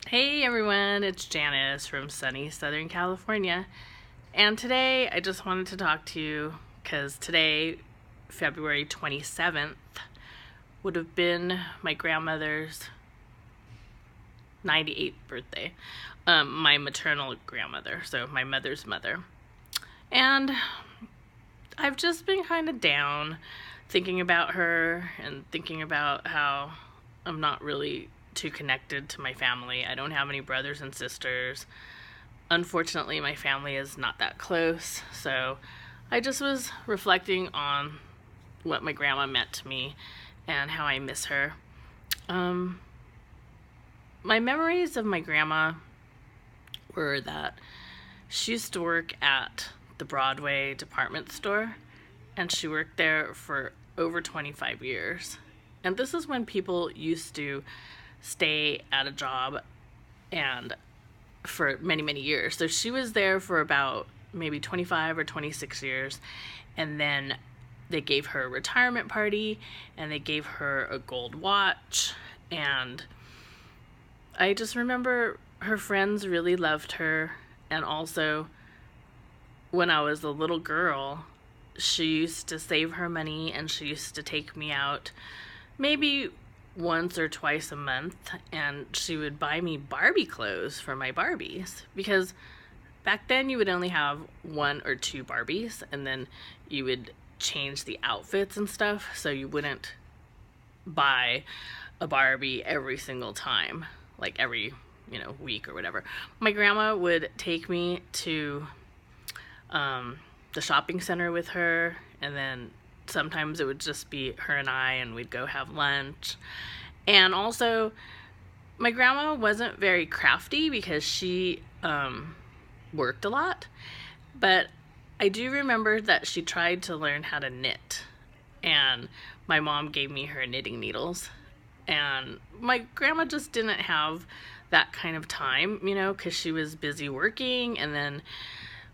Hey everyone, it's Janice from sunny Southern California. And today I just wanted to talk to you because today, February 27th, would have been my grandmother's 98th birthday. My maternal grandmother, so my mother's mother. And I've just been kind of down thinking about her and thinking about how I'm not really too connected to my family. I don't have any brothers and sisters. Unfortunately, my family is not that close, so I just was reflecting on what my grandma meant to me and how I miss her. My memories of my grandma were that she used to work at the Broadway department store, and she worked there for over 25 years. And this is when people used to stay at a job and for many, many years. So she was there for about maybe 25 or 26 years. And then they gave her a retirement party and they gave her a gold watch. And I just remember her friends really loved her. And also, when I was a little girl, she used to save her money and she used to take me out maybe once or twice a month, and she would buy me Barbie clothes for my Barbies, because back then you would only have one or two Barbies and then you would change the outfits and stuff, so you wouldn't buy a Barbie every single time, like every week or whatever. My grandma would take me to the shopping center with her, and then sometimes it would just be her and I, and we'd go have lunch. And also, my grandma wasn't very crafty because she worked a lot, but I do remember that she tried to learn how to knit, and my mom gave me her knitting needles, and my grandma just didn't have that kind of time, because she was busy working, and then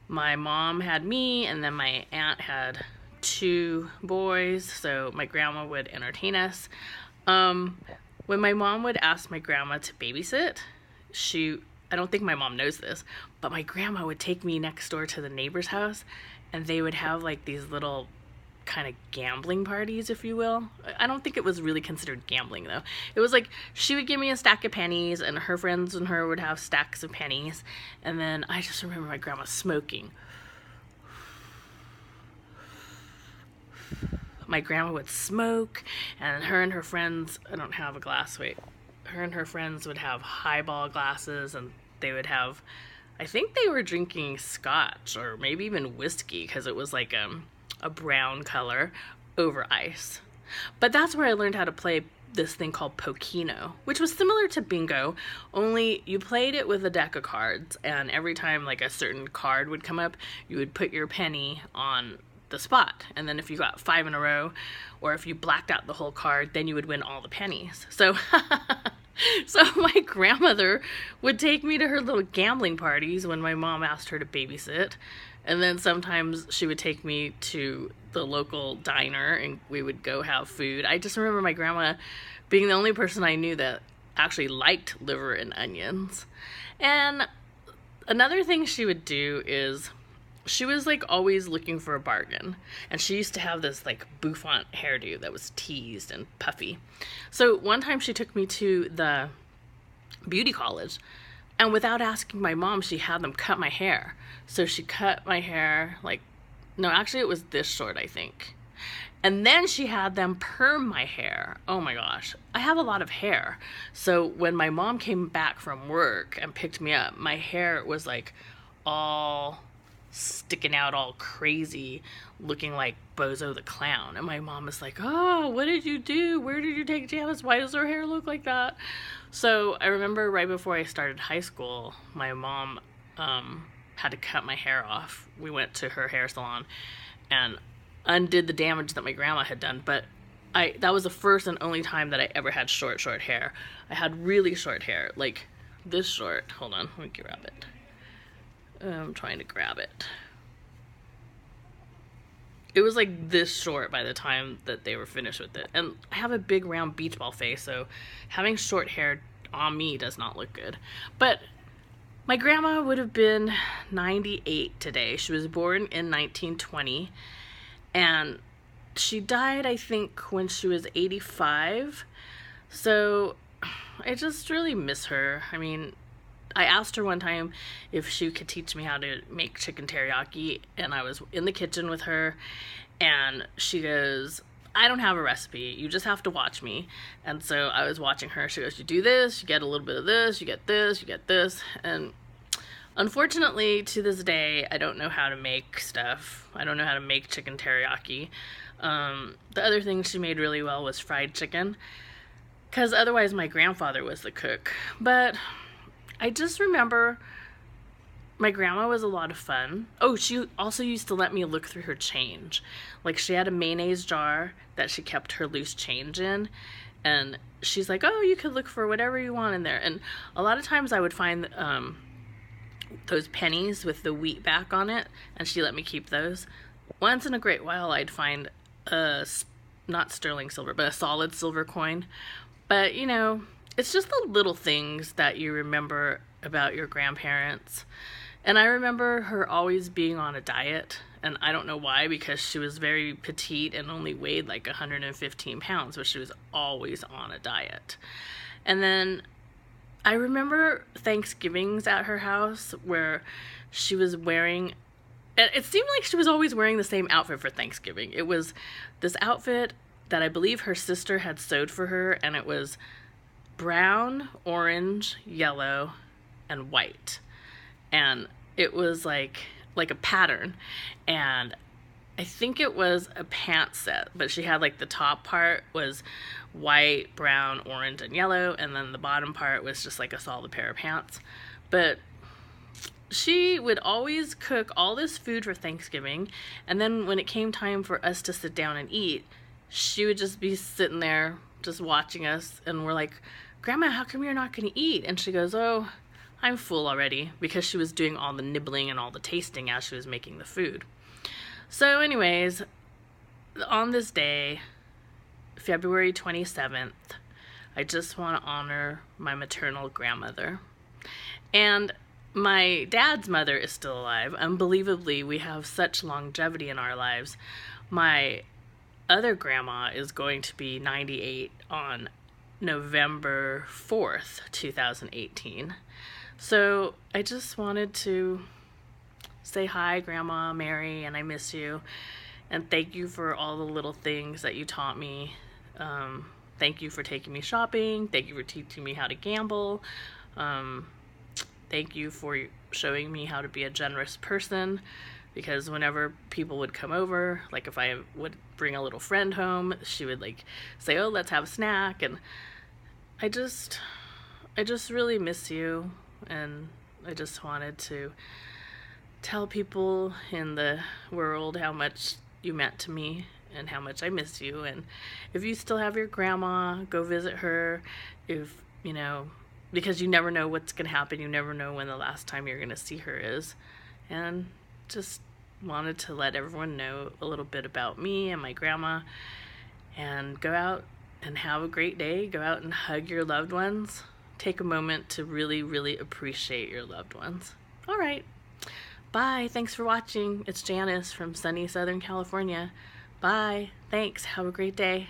my mom had me, and then my aunt had two boys, so my grandma would entertain us. When my mom would ask my grandma to babysit, I don't think my mom knows this, but my grandma would take me next door to the neighbor's house, and they would have like these little kind of gambling parties, if you will. I don't think it was really considered gambling though. It was like she would give me a stack of pennies, and her friends and her would have stacks of pennies, and then I just remember my grandma smoking. My grandma would smoke, and her friends, I don't have a glass, wait. Her and her friends would have highball glasses, and they would have, I think they were drinking scotch or maybe even whiskey, because it was like a brown color over ice. But that's where I learned how to play this thing called Pokino, which was similar to bingo, only you played it with a deck of cards, and every time like a certain card would come up, you would put your penny on the spot, and then if you got 5 in a row, or if you blacked out the whole card, then you would win all the pennies. So my grandmother would take me to her little gambling parties when my mom asked her to babysit, and then sometimes she would take me to the local diner and we would go have food. I just remember my grandma being the only person I knew that actually liked liver and onions. And another thing she would do is she was like always looking for a bargain, and she used to have this like bouffant hairdo that was teased and puffy. So one time she took me to the beauty college, and without asking my mom, she had them cut my hair. So she cut my hair no, actually it was this short, I think. And then she had them perm my hair. Oh my gosh, I have a lot of hair. So when my mom came back from work and picked me up, my hair was like all sticking out all crazy, looking like Bozo the Clown. And my mom was like, oh, what did you do? Where did you take Janice? Why does her hair look like that? So I remember right before I started high school, my mom had to cut my hair off. We went to her hair salon and undid the damage that my grandma had done, but that was the first and only time that I ever had short hair. I had really short hair, like this short. Hold on, let me grab it. I'm trying to grab it. It was like this short by the time that they were finished with it. And I have a big round beach ball face, so having short hair on me does not look good. But my grandma would have been 98 today. She was born in 1920, and she died, I think, when she was 85. So I just really miss her. I mean, I asked her one time if she could teach me how to make chicken teriyaki, and I was in the kitchen with her, and she goes, I don't have a recipe. You just have to watch me. And so I was watching her. She goes, you do this, you get a little bit of this, you get this, you get this. And unfortunately, to this day, I don't know how to make stuff. I don't know how to make chicken teriyaki. The other thing she made really well was fried chicken, because otherwise my grandfather was the cook. But I just remember my grandma was a lot of fun. Oh, she also used to let me look through her change. Like, she had a mayonnaise jar that she kept her loose change in, and she's like, oh, you could look for whatever you want in there. And a lot of times I would find those pennies with the wheat back on it, and she let me keep those. Once in a great while I'd find not sterling silver, but a solid silver coin. But, you know, it's just the little things that you remember about your grandparents. And I remember her always being on a diet, and I don't know why, because she was very petite and only weighed like 115 pounds, but she was always on a diet. And then I remember Thanksgivings at her house where she was wearing, it seemed like she was always wearing the same outfit for Thanksgiving. It was this outfit that I believe her sister had sewed for her, and it was brown, orange, yellow, and white. And it was like a pattern, and I think it was a pant set, but she had like the top part was white, brown, orange, and yellow, and then the bottom part was just like a solid pair of pants. But she would always cook all this food for Thanksgiving, and then when it came time for us to sit down and eat, she would just be sitting there just watching us, and we're like, Grandma, how come you're not going to eat? And she goes, oh, I'm full already, because she was doing all the nibbling and all the tasting as she was making the food. So anyways, on this day, February 27th, I just want to honor my maternal grandmother. And my dad's mother is still alive. Unbelievably, we have such longevity in our lives. My other grandma is going to be 98 on November 4th, 2018. So I just wanted to say hi, Grandma Mary, and I miss you. And thank you for all the little things that you taught me. Thank you for taking me shopping. Thank you for teaching me how to gamble. Thank you for showing me how to be a generous person, because whenever people would come over, like if I would bring a little friend home, she would like say, oh, let's have a snack. And I just really miss you. And I just wanted to tell people in the world how much you meant to me and how much I miss you. And if you still have your grandma, go visit her. If, you know, because you never know what's going to happen. You never know when the last time you're going to see her is. And just wanted to let everyone know a little bit about me and my grandma. And go out and have a great day. Go out and hug your loved ones. Take a moment to really, really appreciate your loved ones. All right. Bye. Thanks for watching. It's Janice from sunny Southern California. Bye. Thanks. Have a great day.